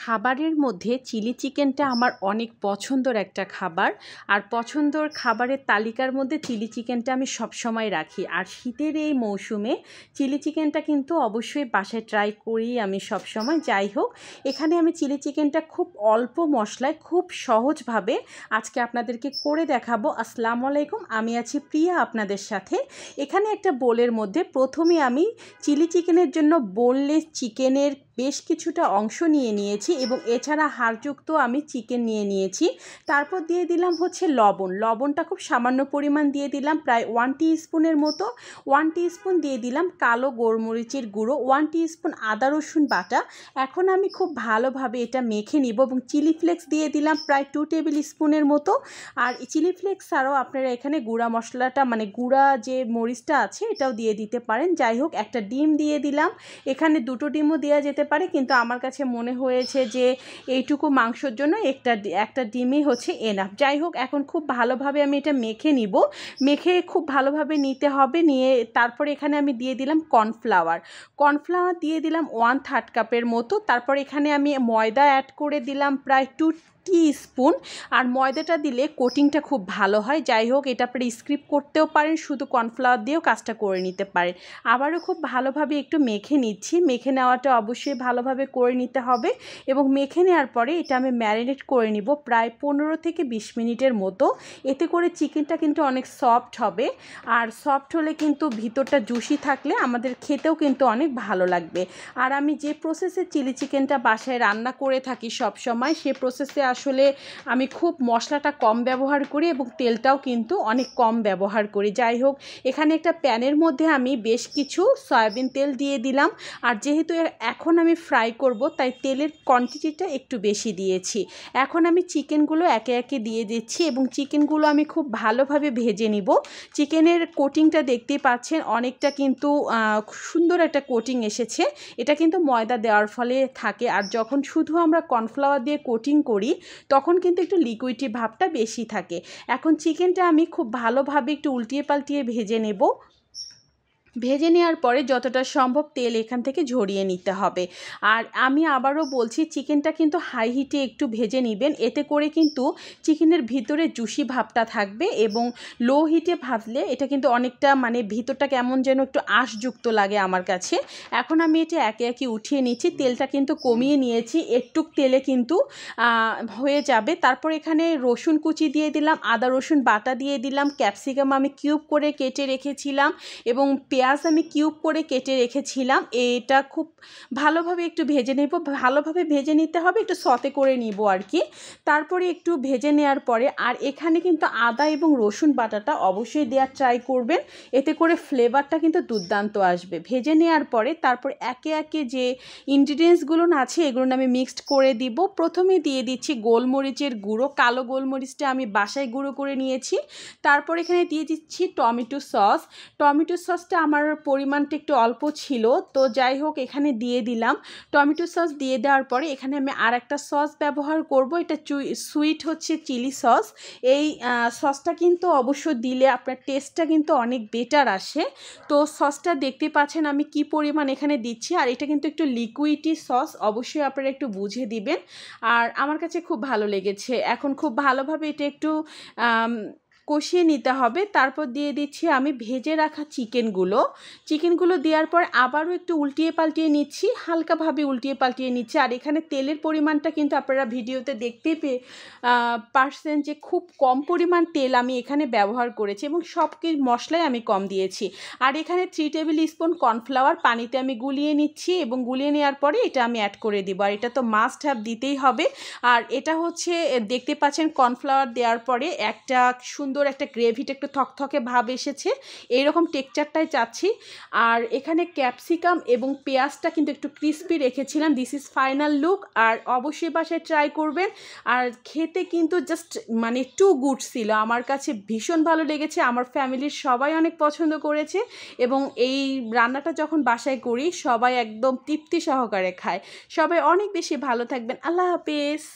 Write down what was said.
খাবারের মধ্যে চিলি চিকেনটা আমার অনেক পছন্দের একটা খাবার। আর পছন্দের খাবারের তালিকার মধ্যে চিলি চিকেনটা আমি সবসময় রাখি। আর শীতের এই মৌসুমে চিলি চিকেনটা কিন্তু অবশ্যই বাসায় ট্রাই করি আমি সবসময়। যাই হোক, এখানে আমি চিলি চিকেনটা খুব অল্প মশলায় খুব সহজভাবে আজকে আপনাদেরকে করে দেখাবো। আসসালামু আলাইকুম, আমি আছি প্রিয়া আপনাদের সাথে। এখানে একটা বোলের মধ্যে প্রথমে আমি চিলি চিকেনের জন্য বোনলেস চিকেনের বেশ কিছুটা অংশ নিয়ে নিয়েছি এবং এছাড়া হাড়যুক্ত আমি চিকেন নিয়ে নিয়েছি। তারপর দিয়ে দিলাম হচ্ছে লবণটা খুব সামান্য পরিমাণ দিয়ে দিলাম, প্রায় 1 টিস্পুনের মতো। 1 টিস্পুন দিয়ে দিলাম কালো গোলমরিচের গুঁড়ো, 1 টিস্পুন আদা রসুন বাটা। এখন আমি খুব ভালোভাবে এটা মেখে নিব এবং চিলি ফ্লেক্স দিয়ে দিলাম প্রায় 2 টেবিল স্পুনের মতো। আর চিলি ফ্লেক্স ছাড়াও আপনারা এখানে গুঁড়া মশলাটা মানে গুঁড়া যে মরিচটা আছে এটাও দিয়ে দিতে পারেন। যাই হোক, একটা ডিম দিয়ে দিলাম। এখানে 2টো ডিমও দেওয়া যেতে পারে, কিন্তু আমার কাছে মনে হয়েছে যে এইটুকু মাংসর জন্য একটা ডিমই হচ্ছে এনাফ। যাই হোক, এখন খুব ভালোভাবে আমি এটা মেখে নিব। মেখে খুব ভালোভাবে নিতে হবে। নিয়ে তারপরে এখানে আমি দিয়ে দিলাম কর্নফ্লাওয়ার দিয়ে দিলাম 1/3 কাপের মতো। তারপর এখানে আমি ময়দা অ্যাড করে দিলাম প্রায় 2 টিস্পুন। আর ময়দাটা দিলে কোটিংটা খুব ভালো হয়। যাই হোক, এটা আপনি স্কিপ করতেও পারেন, শুধু কর্নফ্লাওয়ার দিয়েও কাজটা করে নিতে পারেন। আবারও খুব ভালোভাবে একটু মেখে নিচ্ছি। মেখে নেওয়াটা অবশ্যই ভালোভাবে করে নিতে হবে এবং মেখে নেওয়ার পরে এটা আমি ম্যারিনেট করে নিব প্রায় 15 থেকে 20 মিনিটের মতো। এতে করে চিকেনটা কিন্তু অনেক সফট হবে। আর সফট হলে কিন্তু ভিতরটা জুসি থাকলে আমাদের খেতেও কিন্তু অনেক ভালো লাগবে। আর আমি যে প্রসেসে চিলি চিকেনটা বাসায় রান্না করে থাকি সব সময়, সে প্রসেসে আসলে আমি খুব মশলাটা কম ব্যবহার করি এবং তেলটাও কিন্তু অনেক কম ব্যবহার করি। যাই হোক, এখানে একটা প্যানের মধ্যে আমি বেশ কিছু সয়াবিন তেল দিয়ে দিলাম। আর যেহেতু এখন আমি ফ্রাই করব, তাই তেলের কোয়ান্টিটিটা একটু বেশি দিয়েছি। এখন আমি চিকেনগুলো একে একে দিয়ে দিচ্ছি এবং চিকেনগুলো আমি খুব ভালোভাবে ভেজে নিব। চিকেনের কোটিংটা দেখতেই পাচ্ছেন, অনেকটা কিন্তু সুন্দর একটা কোটিং এসেছে। এটা কিন্তু ময়দা দেওয়ার ফলে থাকে। আর যখন শুধু আমরা কর্নফ্লাওয়ার দিয়ে কোটিং করি তখন কিন্তু একটু লিকুইডি ভাবটা বেশি থাকে। এখন চিকেনটা আমি খুব ভালোভাবে একটু উল্টিয়ে পাল্টিয়ে ভেজে নেব। ভেজে নেওয়ার পরে যতটা সম্ভব তেল এখান থেকে ঝরিয়ে নিতে হবে। আর আমি আবারও বলছি, চিকেনটা কিন্তু হাই হিটে একটু ভেজে নেবেন। এতে করে কিন্তু চিকেনের ভিতরে জুসি ভাবটা থাকবে এবং লো হিটে ভাজলে এটা কিন্তু অনেকটা মানে ভিতরটা কেমন যেন একটু আঁশযুক্ত লাগে আমার কাছে। এখন আমি এটা একে একে উঠিয়ে নিচ্ছি। তেলটা কিন্তু কমিয়ে নিয়েছি, একটুক তেলে কিন্তু হয়ে যাবে। তারপর এখানে রসুন কুচি দিয়ে দিলাম, আদা রসুন বাটা দিয়ে দিলাম, ক্যাপসিকাম আমি কিউব করে কেটে রেখেছিলাম এবং পেঁয়াজ আমি কিউব করে কেটে রেখেছিলাম। এটা খুব ভালোভাবে একটু ভেজে নেব। ভালোভাবে ভেজে নিতে হবে, একটু সতে করে নিব আর কি। তারপরে একটু ভেজে নেওয়ার পরে আর এখানে কিন্তু আদা এবং রসুন বাটাটা অবশ্যই দেওয়ার ট্রাই করবেন। এতে করে ফ্লেভারটা কিন্তু দুর্দান্ত আসবে। ভেজে নেওয়ার পরে তারপর একে একে যে ইনগ্রিডিয়েন্টসগুলো আছে এগুলো আমি মিক্সড করে দিব। প্রথমে দিয়ে দিচ্ছি গোলমরিচের গুঁড়ো, কালো গোলমরিচটা আমি বাসায় গুঁড়ো করে নিয়েছি। তারপর এখানে দিয়ে দিচ্ছি টমেটো সসটা আমার পরিমাণটা একটু অল্প ছিল, তো যাই হোক এখানে দিয়ে দিলাম। টমেটো সস দিয়ে দেওয়ার পরে এখানে আমি আর একটা সস ব্যবহার করব। এটা সুইট হচ্ছে চিলি সস। এই সসটা কিন্তু অবশ্য দিলে আপনার টেস্টটা কিন্তু অনেক বেটার আসে। তো সসটা দেখতে পাচ্ছেন আমি কি পরিমাণ এখানে দিচ্ছি। আর এটা কিন্তু একটু লিকুইডি সস, অবশ্যই আপনারা একটু বুঝে দিবেন। আর আমার কাছে খুব ভালো লেগেছে। এখন খুব ভালোভাবে এটা একটু কষিয়ে নিতে হবে। তারপর দিয়ে দিচ্ছি আমি ভেজে রাখা চিকেনগুলো দেওয়ার পর আবারও একটু উল্টিয়ে পাল্টিয়ে নিচ্ছি, হালকাভাবে উল্টিয়ে পাল্টিয়ে নিচ্ছি। আর এখানে তেলের পরিমাণটা কিন্তু আপনারা ভিডিওতে দেখতেই পারছেন যে খুব কম পরিমাণ তেল আমি এখানে ব্যবহার করেছি এবং সব মশলাই আমি কম দিয়েছি। আর এখানে 3 টেবিল স্পুন কর্নফ্লাওয়ার পানিতে আমি গুলিয়ে নিচ্ছি এবং গুলিয়ে নেওয়ার পরে এটা আমি অ্যাড করে দিব। আর এটা তো মাস্ট হ্যাভ দিতেই হবে। আর এটা হচ্ছে দেখতে পাচ্ছেন কর্নফ্লাওয়ার দেওয়ার পরে একটা সুন্দর একটা গ্রেভিটা একটু থকথকে ভাব এসেছে, এইরকম টেক্সচারটাই চাচ্ছি। আর এখানে ক্যাপসিকাম এবং পেঁয়াজটা কিন্তু একটু ক্রিস্পি রেখেছিলাম। This is final look. আর অবশ্যই বাসায় ট্রাই করবেন। আর খেতে কিন্তু জাস্ট মানে টু গুড ছিল, আমার কাছে ভীষণ ভালো লেগেছে। আমার ফ্যামিলির সবাই অনেক পছন্দ করেছে এবং এই রান্নাটা যখন বাসায় করি সবাই একদম তৃপ্তি সহকারে খায়। সবাই অনেক বেশি ভালো থাকবেন। আল্লাহ হাফেজ।